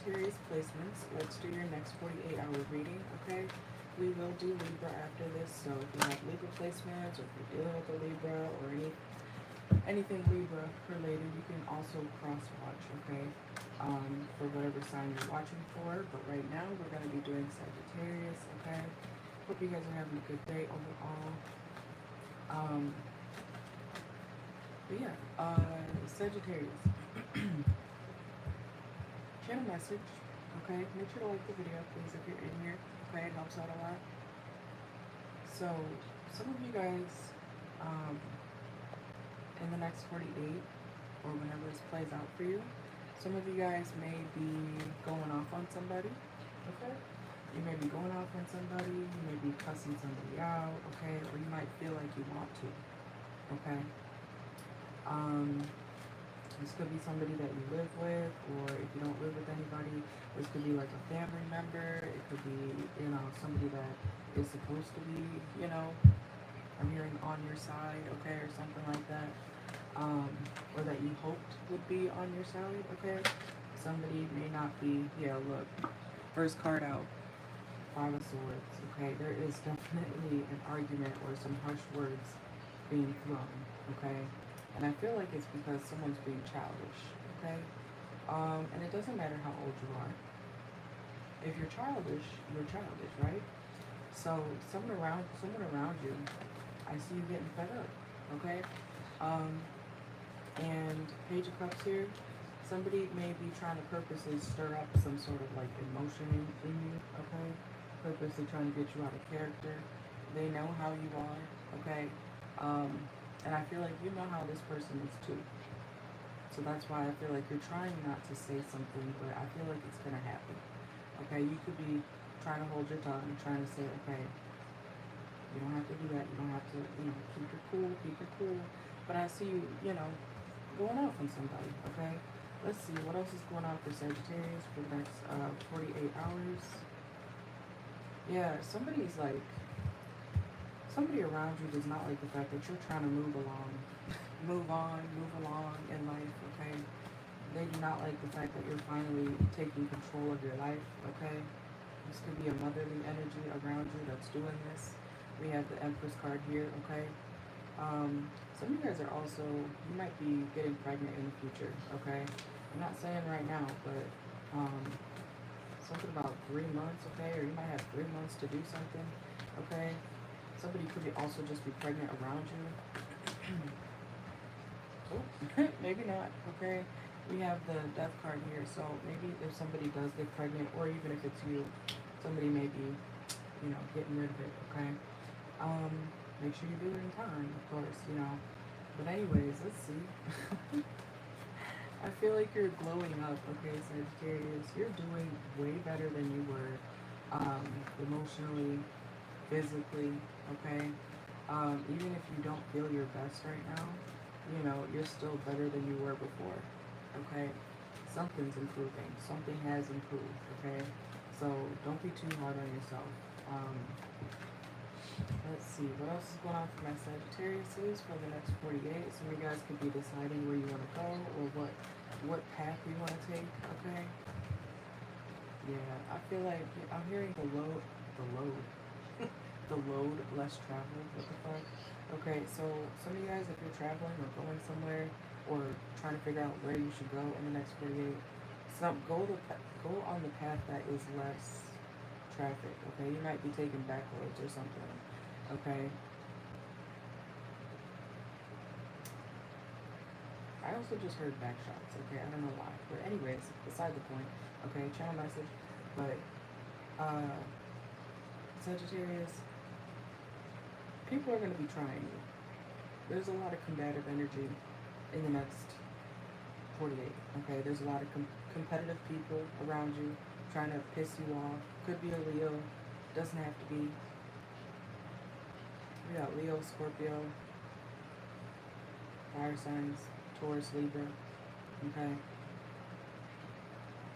Sagittarius placements. Let's do your next 48-hour reading, okay? We will do Libra after this, so if you have Libra placements, or if you're dealing with a Libra, or anything Libra related, you can also cross-watch, okay? For whatever sign you're watching for. But right now, we're going to be doing Sagittarius, okay? Hope you guys are having a good day overall. But yeah, Sagittarius. Channel message, okay? Make sure to like the video, please, if you're in here. Okay, it helps out a lot. So, some of you guys, in the next 48, or whenever this plays out for you, some of you guys may be going off on somebody, okay? You may be going off on somebody, you may be cussing somebody out, okay? Or you might feel like you want to, okay? This could be somebody that you live with, or if you don't live with anybody, this could be like a family member. It could be, you know, somebody that is supposed to be, you know, I'm hearing on your side, okay, or something like that. Or that you hoped would be on your side, okay? Somebody may not be, yeah, look, first card out, 5 of Swords, okay? There is definitely an argument or some harsh words being thrown, okay? And I feel like it's because someone's being childish, okay? And it doesn't matter how old you are. If you're childish, right? So someone around you, I see you getting fed up, okay? And Page of Cups here, somebody may be trying to purposely stir up some sort of like emotion in you, okay? Purposely trying to get you out of character. They know how you are, okay? And I feel like you know how this person is too. So that's why I feel like you're trying not to say something, but I feel like it's going to happen. Okay, you could be trying to hold your tongue and trying to say, okay, you don't have to do that. You don't have to, you know, keep it cool. But I see you, you know, going off on somebody, okay? Let's see, what else is going on for Sagittarius for the next 48 hours? Yeah, somebody around you does not like the fact that you're trying to move along in life, okay? They do not like the fact that you're finally taking control of your life, okay? This could be a motherly energy around you that's doing this. We have the Empress card here, okay? Some of you guys are also, you might be getting pregnant in the future, okay? I'm not saying right now, but something about 3 months, okay? Or you might have 3 months to do something, okay? Somebody could be also just be pregnant around you. Oh, maybe not, okay? We have the Death card here, so maybe if somebody does get pregnant, or even if it's you, somebody may be, you know, getting rid of it, okay? Make sure you do it in time, of course, you know. But anyways, let's see. I feel like you're glowing up, okay, Sagittarius. You're doing way better than you were, emotionally, physically, okay? Even if you don't feel your best right now, you know, you're still better than you were before, okay? Something's improving. Something has improved, okay? So don't be too hard on yourself. Let's see, what else is going on for my Sagittariuses for the next 48? Some of you guys could be deciding where you want to go or what path you want to take, okay? Yeah, I feel like I'm hearing the load, less travel, what the fuck? Okay, so some of you guys, if you're traveling or going somewhere or trying to figure out where you should go in the next 48, go on the path that is less traffic, okay? You might be taking back roads or something, okay? I also just heard back shots, okay? I don't know why, but anyways, beside the point, okay? Channel message, but Sagittarius, people are going to be trying you. There's a lot of combative energy in the next 48, okay? There's a lot of competitive people around you trying to piss you off. Could be a Leo, doesn't have to be. We got Leo, Scorpio, fire signs, Taurus, Libra, okay?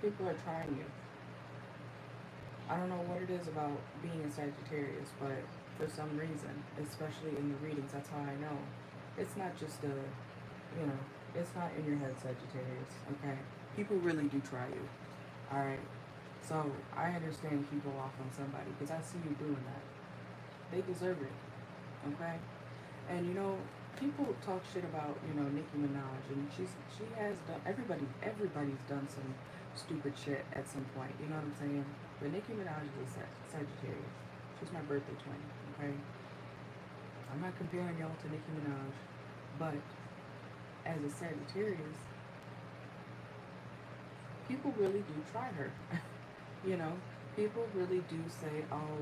People are trying you. I don't know what it is about being a Sagittarius, but for some reason, especially in the readings, that's how I know. It's not just a, you know, it's not in your head, Sagittarius, okay? People really do try you. Alright? So, I understand if you go off on somebody, because I see you doing that. They deserve it. Okay? And you know, people talk shit about, you know, Nicki Minaj, and she has done, everybody's done some stupid shit at some point, you know what I'm saying? But Nicki Minaj is a Sagittarius. She's my birthday twin, okay? I'm not comparing y'all to Nicki Minaj, but as a Sagittarius, people really do try her. You know, people really do say, oh,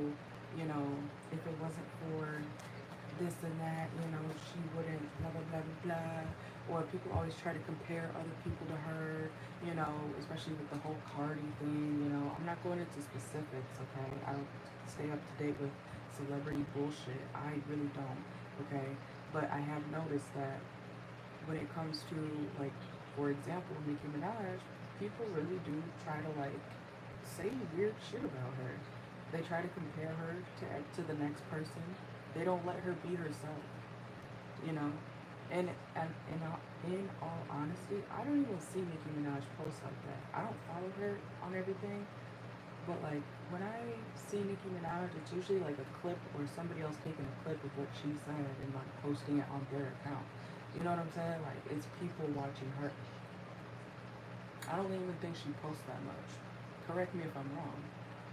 you know, if it wasn't for this and that, you know, she wouldn't, blah, blah, blah, blah, blah. Or people always try to compare other people to her, you know, especially with the whole Cardi thing, you know. I'm not going into specifics, okay? I don't stay up to date with celebrity bullshit. I really don't, okay? But I have noticed that when it comes to, like, for example, Nicki Minaj, people really do try to, like, say weird shit about her. They try to compare her to the next person. They don't let her be herself, you know. And in all honesty, I don't even see Nicki Minaj post like that. I don't follow her on everything, but like when I see Nicki Minaj, it's usually like a clip or somebody else taking a clip of what she said and like posting it on their account. You know what I'm saying? Like it's people watching her. I don't even think she posts that much. Correct me if I'm wrong.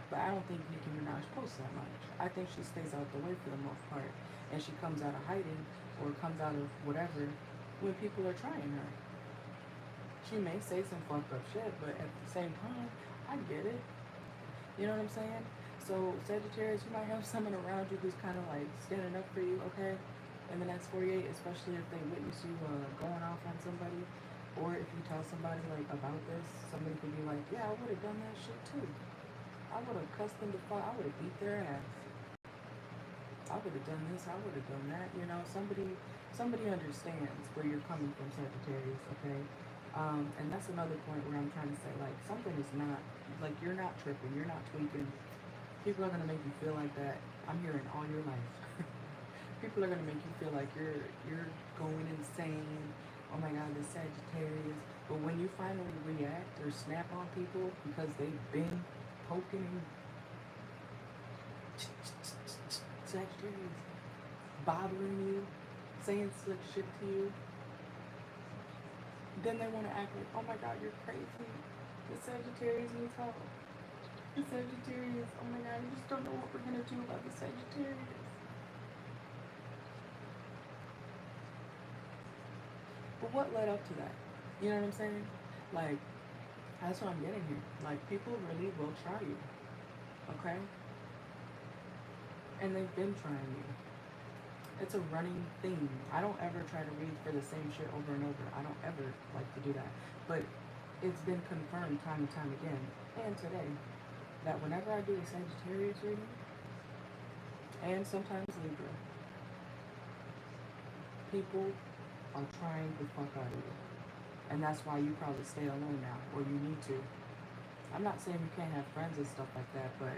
But I don't think Nicki Minaj posts that much. I think she stays out the way for the most part. And she comes out of hiding or comes out of whatever when people are trying her. She may say some fucked up shit, but at the same time, I get it. You know what I'm saying? So, Sagittarius, you might have someone around you who's kind of like standing up for you, okay? In the next 48, especially if they witness you going off on somebody. Or if you tell somebody like about this, somebody could be like, yeah, I would have done that shit too. I would have cussed them to fuck. I would have beat their ass. I would have done this. I would have done that. You know, somebody understands where you're coming from, Sagittarius. Okay, and that's another point where I'm trying to say like something is not like you're not tripping. You're not tweaking. People are gonna make you feel like that. I'm hearing all your life. People are gonna make you feel like you're going insane. Oh my God, the Sagittarius. But when you finally react or snap on people because they've been poking and Sagittarius bothering you, saying slick shit to you, then they want to act like, oh my God, you're crazy. The Sagittarius needs help. The Sagittarius, oh my God, I just don't know what we're gonna do about the Sagittarius. But what led up to that? You know what I'm saying? Like, that's what I'm getting here. Like, people really will try you. Okay? And they've been trying you. It's a running theme. I don't ever try to read for the same shit over and over. I don't ever like to do that. But it's been confirmed time and time again, and today, that whenever I do a Sagittarius reading, and sometimes Libra, people are trying the fuck out of you. And that's why you probably stay alone now, or you need to. I'm not saying you can't have friends and stuff like that, but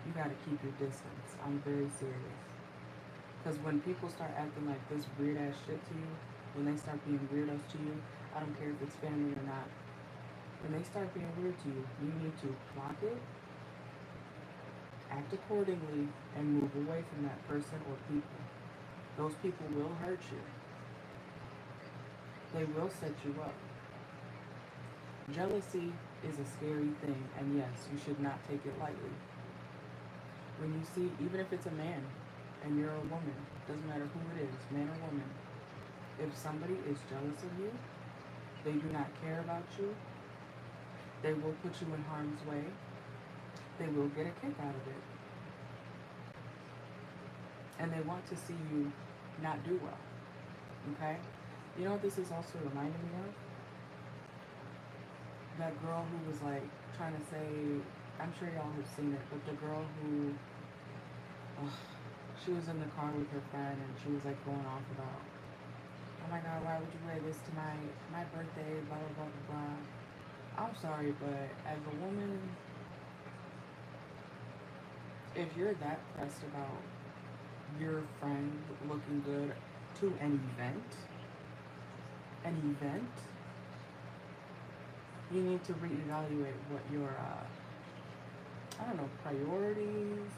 you gotta keep your distance. I'm very serious. Because when people start acting like this weird ass shit to you, when they start being weirdos to you, I don't care if it's family or not. When they start being weird to you, you need to block it, act accordingly, and move away from that person or people. Those people will hurt you. They will set you up. Jealousy is a scary thing, and yes, you should not take it lightly. When you see, even if it's a man and you're a woman, doesn't matter who it is, man or woman, if somebody is jealous of you, they do not care about you, they will put you in harm's way, they will get a kick out of it, and they want to see you not do well, okay? You know what this is also reminding me of? That girl who was like trying to say, I'm sure y'all have seen it, but the girl who, she was in the car with her friend and she was like going off about, oh my God, why would you wear this tonight? My birthday, blah, blah, blah, blah, blah. I'm sorry, but as a woman, if you're that pressed about your friend looking good to an event, You need to reevaluate what your, I don't know, priorities.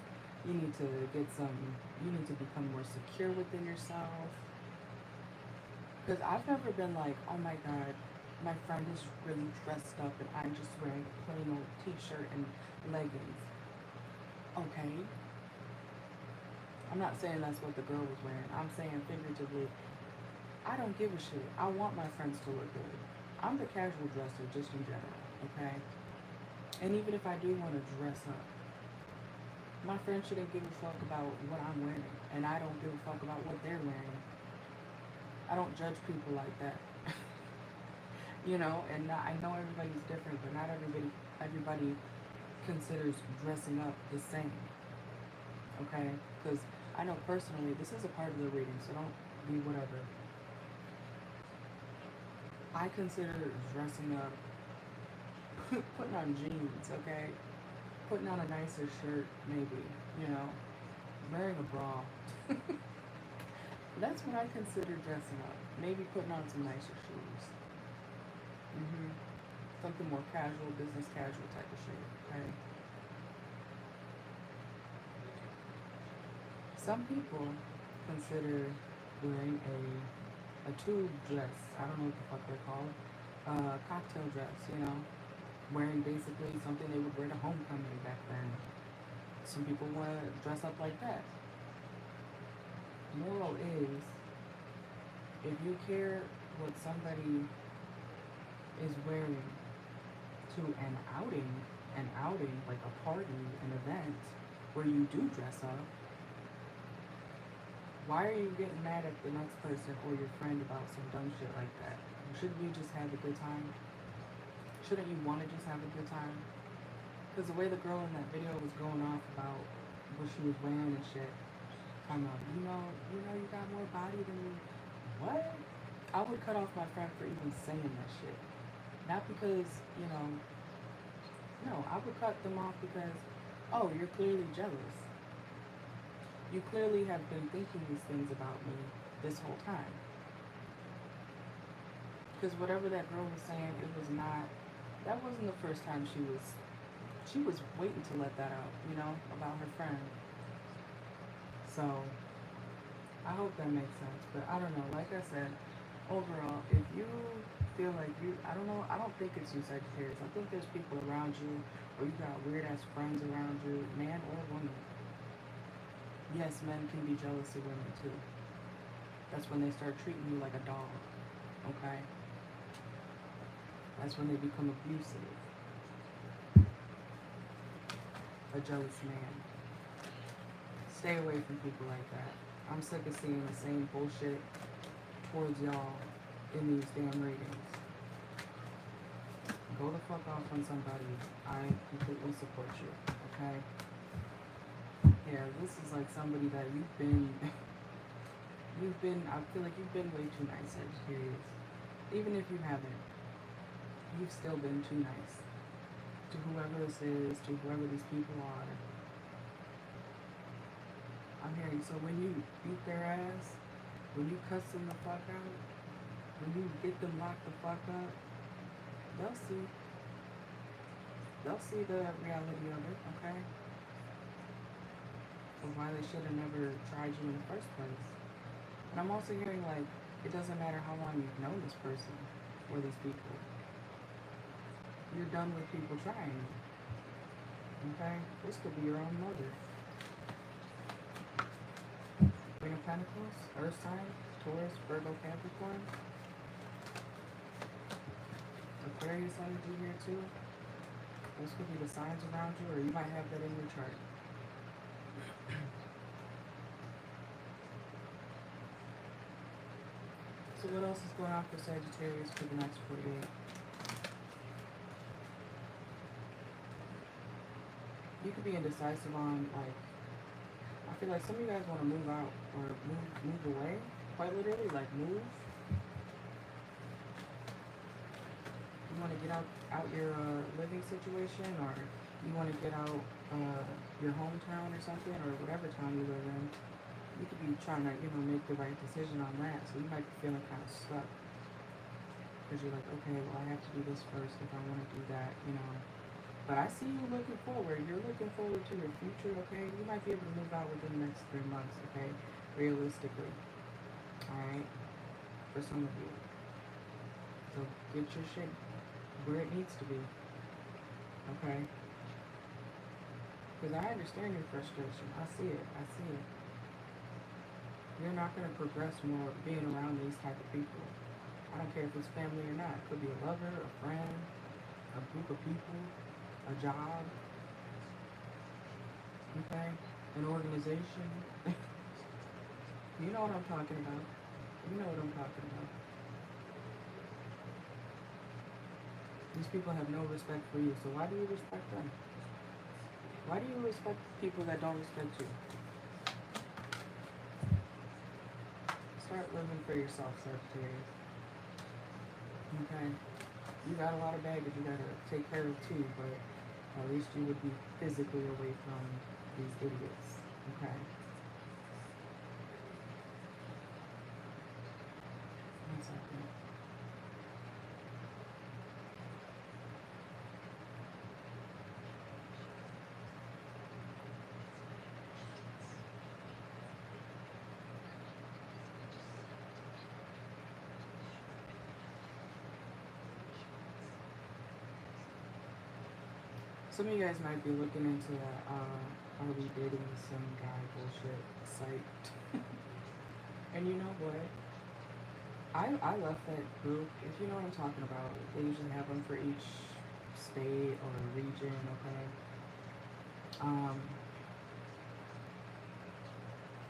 You need to you need to become more secure within yourself. Because I've never been like, oh my God, my friend is really dressed up and I'm just wearing a plain old t-shirt and leggings. Okay. I'm not saying that's what the girl was wearing. I'm saying figuratively, I don't give a shit. I want my friends to look good. I'm the casual dresser just in general, okay? And even if I do want to dress up, my friend shouldn't give a fuck about what I'm wearing. And I don't give a fuck about what they're wearing. I don't judge people like that. You know, and I know everybody's different, but not everybody considers dressing up the same. Okay? Because I know personally, this is a part of the reading, so don't be whatever. I consider dressing up, putting on jeans, okay? Putting on a nicer shirt, maybe, you know, wearing a bra. That's what I consider dressing up. Maybe putting on some nicer shoes. Something more casual, business casual type of shit, okay? Some people consider wearing a tube dress. I don't know what the fuck they're called. Cocktail dress, you know. Wearing basically something they would wear to homecoming back then. Some people want to dress up like that. Moral is, if you care what somebody is wearing to an outing, like a party, an event, where you do dress up, why are you getting mad at the next person or your friend about some dumb shit like that? Shouldn't you just have a good time? Shouldn't you want to just have a good time? Because the way the girl in that video was going off about what she was wearing and shit, kind of, you know, you got more body than me. What? I would cut off my friend for even saying that shit. Not because, you know, no, I would cut them off because, oh, you're clearly jealous. You clearly have been thinking these things about me this whole time. Because whatever that girl was saying, that wasn't the first time she was waiting to let that out, you know, about her friend. So, I hope that makes sense. But I don't know, like I said, overall, if you feel like I don't think it's you, Sagittarius. I think there's people around you, or you got weird ass friends around you, man or woman. Yes, men can be jealous of women too. That's when they start treating you like a dog, okay? That's when they become abusive. A jealous man. Stay away from people like that. I'm sick of seeing the same bullshit towards y'all in these damn readings. Go the fuck off on somebody. I completely support you, okay? Yeah, this is like somebody that I feel like you've been way too nice, Sagittarius. Even if you haven't, you've still been too nice. To whoever this is, to whoever these people are. I'm hearing, so when you beat their ass, when you cuss them the fuck out, when you get them locked the fuck up, they'll see the reality of it, okay? Of why they should have never tried you in the first place. And I'm also hearing like, it doesn't matter how long you've known this person or these people. You're done with people trying. Okay? This could be your own mother. Queen of Pentacles, Earth sign, Taurus, Virgo, Capricorn. Aquarius energy here too. Those could be the signs around you, or you might have that in your chart. So what else is going on for Sagittarius for the next 48? You could be indecisive on, like, I feel like some of you guys want to move out or move away, quite literally, like move. You want to get out your living situation, or you want to get out your hometown or something, or whatever town you live in. You could be trying to, make the right decision on that, so you might be feeling kind of stuck. because you're like, okay, well, I have to do this first if I want to do that, you know. But I see you looking forward. You're looking forward to your future, okay? You might be able to move out within the next 3 months, okay? Realistically, all right? For some of you. So get your shit where it needs to be, okay? Because I understand your frustration. I see it. I see it. You're not going to progress more being around these type of people. I don't care if it's family or not. It could be a lover, a friend, a group of people, a job, okay? An organization. You know what I'm talking about. You know what I'm talking about. These people have no respect for you, so why do you respect them? Why do you respect people that don't respect you? Start living for yourself, Sagittarius. Okay? You got a lot of baggage you gotta take care of too, but at least you would be physically away from these idiots. Okay? One second. Some of you guys might be looking into that, are we dating the same guy bullshit site. And you know what? I left that group. If you know what I'm talking about, they usually have them for each state or region, okay?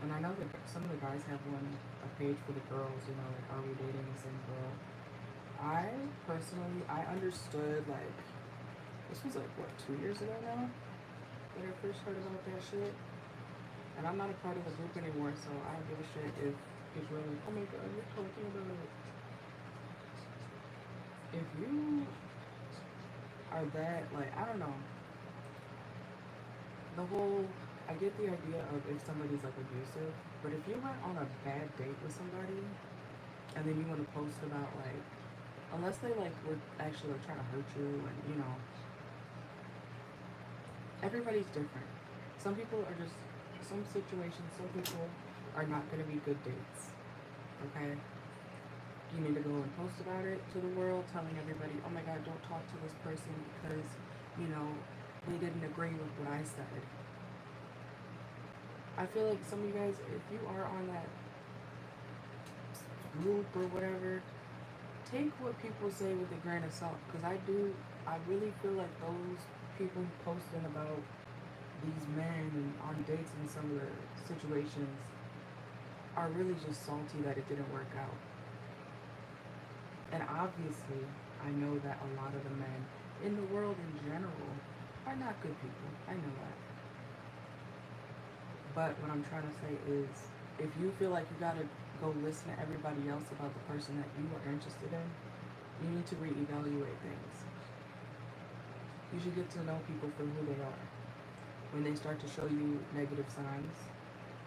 And I know that some of the guys have a page for the girls, you know, like, are we dating the same girl? I personally, I understood, like, this was like, what, 2 years ago now? That I first heard about that shit. And I'm not a part of the group anymore, so I don't give a shit if people are like, oh my god, you're talking about it. If you are that, like, I don't know. The whole, I get the idea of if somebody's like abusive, but if you went on a bad date with somebody, and then you want to post about like, unless they like were actually like trying to hurt you, and you know, everybody's different. Some people are just, some situations, some people are not going to be good dates, okay? You need to go and post about it to the world, telling everybody, oh my god, don't talk to this person because, you know, they didn't agree with what I said. I feel like some of you guys, if you are on that group or whatever, take what people say with a grain of salt, because I really feel like those people posting about these men and on dates in some of the situations are really just salty that it didn't work out. And obviously, I know that a lot of the men in the world in general are not good people. I know that. But what I'm trying to say is, if you feel like you gotta go listen to everybody else about the person that you are interested in, you need to reevaluate things. You should get to know people for who they are. When they start to show you negative signs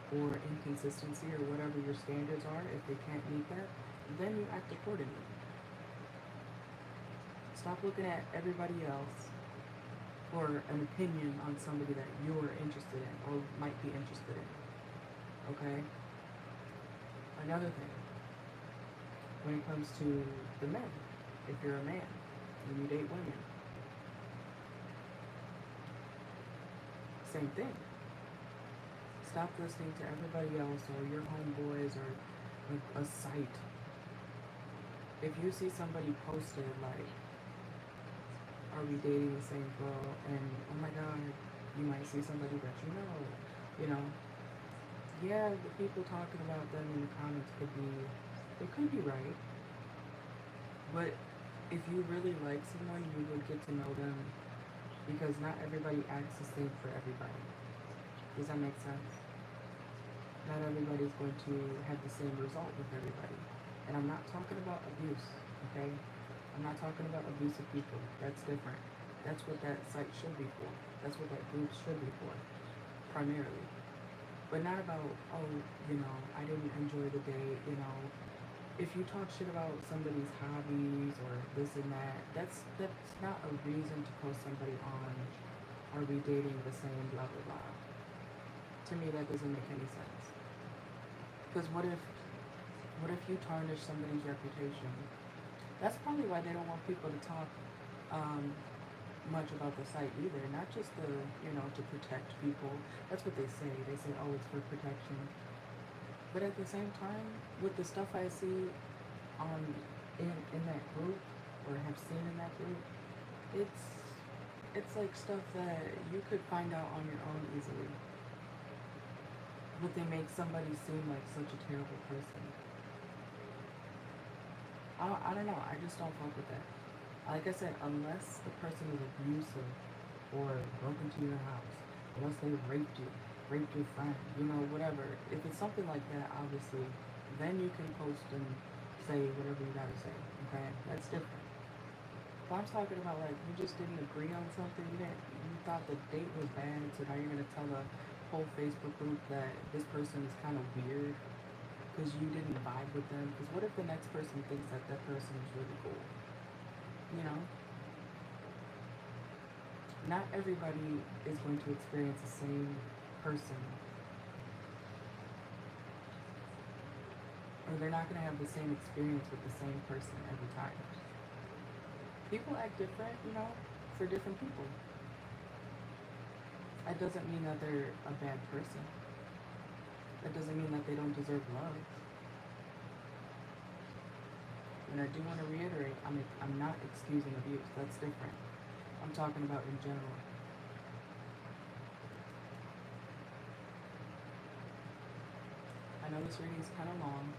or inconsistency or whatever your standards are, if they can't meet that, then you act accordingly. Stop looking at everybody else for an opinion on somebody that you're interested in or might be interested in. Okay? Another thing, when it comes to the men, if you're a man and you date women, same thing. Stop listening to everybody else or your homeboys or a site. If you see somebody posted like, are we dating the same girl? And oh my god, you might see somebody that you know. Yeah, the people talking about them in the comments could be right. But if you really like someone, you would get to know them, because not everybody acts the same for everybody. Does that make sense? Not everybody's going to have the same result with everybody. And I'm not talking about abuse, okay? I'm not talking about abusive people. That's different. That's what that site should be for. That's what that group should be for, primarily. But not about, oh, you know, I didn't enjoy the date, you know, if you talk shit about somebody's hobbies or this and that, that's not a reason to post somebody on, are we dating the same, blah blah blah. To me, that doesn't make any sense. Because what if you tarnish somebody's reputation? That's probably why they don't want people to talk much about the site either. Not just to protect people. That's what they say. They say, oh, it's for protection. But at the same time, with the stuff I see on in that group or have seen in that group, it's like stuff that you could find out on your own easily. But they make somebody seem like such a terrible person. I don't know. I just don't fuck with that. Like I said, unless the person is abusive or broke into your house, unless they raped your friend, whatever. If it's something like that, obviously, then you can post and say whatever you gotta say. Okay, that's different. But I'm talking about like you just didn't agree on something. You thought the date was bad, so now you're gonna tell the whole Facebook group that this person is kind of weird because you didn't vibe with them. Because what if the next person thinks that that person is really cool? Not everybody is going to experience the same person, or they're not going to have the same experience with the same person every time. People act different, for different people. That doesn't mean that they're a bad person. That doesn't mean that they don't deserve love. And I do want to reiterate, I'm not excusing abuse. That's different. I'm talking about in general. I know this reading is kind of long,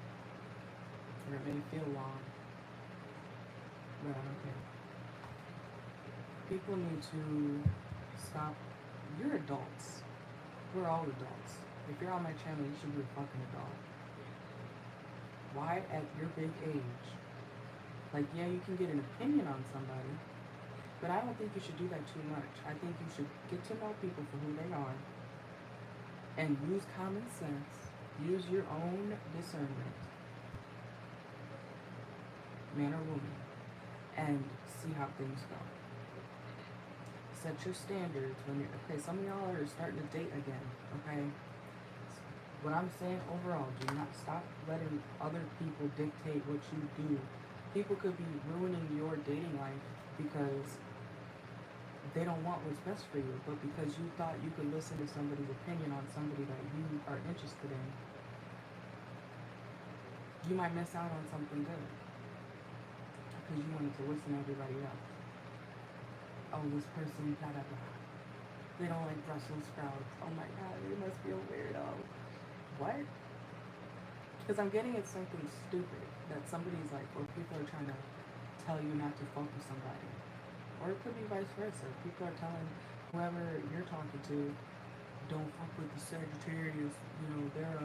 or it may feel long, but I don't care. People need to stop. You're adults. We're all adults. If you're on my channel, you should be a fucking adult. Why, at your big age, like, yeah, you can get an opinion on somebody, but I don't think you should do that too much. I think you should get to know people for who they are and use common sense. Use your own discernment, man or woman, and see how things go. Set your standards when you're, okay, some of y'all are starting to date again, okay? What I'm saying overall, do not stop letting other people dictate what you do. People could be ruining your dating life because they don't want what's best for you, but because you thought you could listen to somebody's opinion on somebody that you are interested in, you might miss out on something good because you wanted to listen to everybody else. Oh, this person, blah, blah, blah. They don't like Brussels sprouts. Oh my god, they must be a weirdo. What? Because I'm getting at something stupid that somebody's like, or people are trying to tell you not to fuck with somebody. Or it could be vice versa. People are telling whoever you're talking to, don't fuck with the Sagittarius. They're,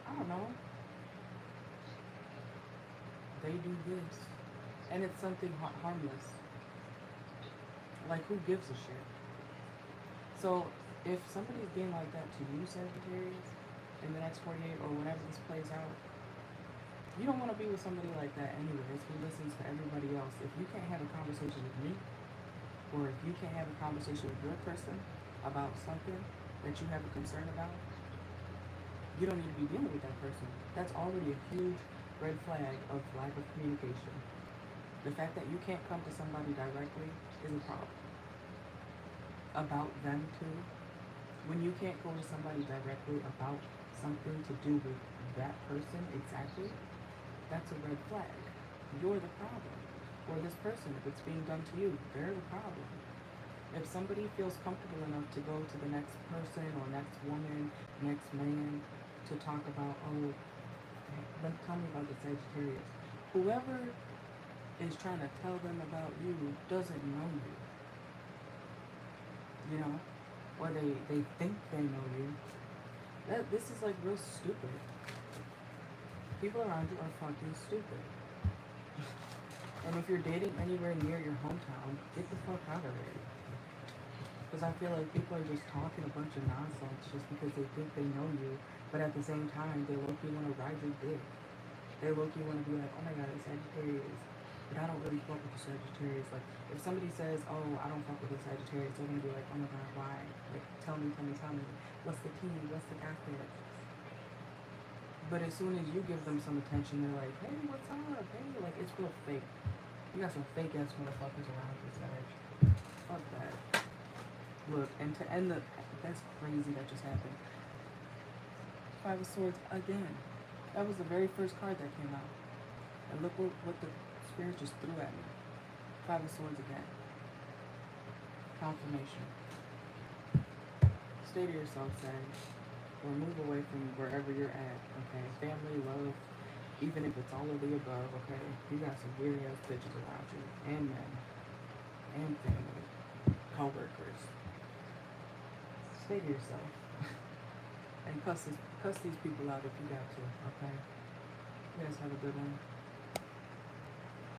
I don't know. They do this. And it's something harmless. Like, who gives a shit? So, if somebody's being like that to you, Sagittarius, in the next 48 or whenever this plays out, you don't want to be with somebody like that anyways who listens to everybody else. If you can't have a conversation with me, or if you can't have a conversation with your person about something that you have a concern about, you don't need to be dealing with that person. That's already a huge red flag of lack of communication. The fact that you can't come to somebody directly is a problem. About them too. When you can't go to somebody directly about something to do with that person exactly, that's a red flag. You're the problem. Or this person, if it's being done to you, they're the problem. If somebody feels comfortable enough to go to the next person or next woman, next man, to talk about, oh, tell me about the Sagittarius. Whoever is trying to tell them about you doesn't know you. Or they think they know you. This is like real stupid. People around you are fucking stupid. And if you're dating anywhere near your hometown, get the fuck out of it. Because I feel like people are just talking a bunch of nonsense just because they think they know you, but at the same time, they look, you want to ride your dick. They low-key want to be like, oh my god, it's Sagittarius. But I don't really fuck with the Sagittarius. Like, if somebody says, oh, I don't fuck with the Sagittarius, they're going to be like, oh my god, why? Like, tell me. What's the tea? What's the gossip? But as soon as you give them some attention, they're like, hey, what's up? Hey, like, it's real fake. You got some fake-ass motherfuckers around this edge. Fuck that. Look, and to end the... That's crazy that just happened. Five of Swords again. That was the very first card that came out. And look what the spirit just threw at me. Five of Swords again. Confirmation. Stay to yourself, Sag. Or move away from wherever you're at, okay? Family, love, even if it's all of the above, okay? You got some weird ass bitches around you. And men. And family. Co-workers. Stay to yourself. And cuss these people out if you got to, okay? You guys have a good one.